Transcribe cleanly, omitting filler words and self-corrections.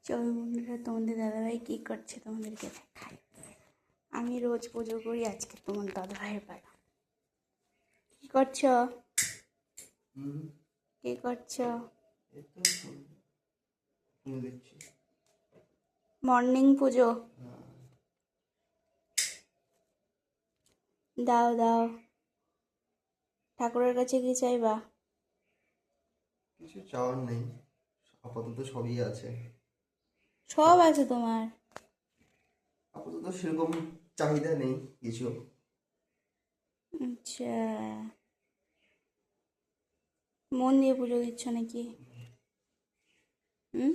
চলো বন্ধুরা, তোমাদের দাদাভাই কী করছে তোমাদেরকে দেখাই। আমি রোজ পুজো করি, আজকে তোমার দাদাভাইয়ের পালা। কী করছো? কী করছো? মর্নিং পুজো। দাও দাও, ঠাকুরের কাছে কি চাইবা? কিছু চাওয়ার নেই, আপাতত সবই আছে। সব আছে তোমার? আপাতত সেরকম চাহিদা নেই কিছু। আচ্ছা, মন দিয়ে পুজো দিচ্ছ নাকি? হুম।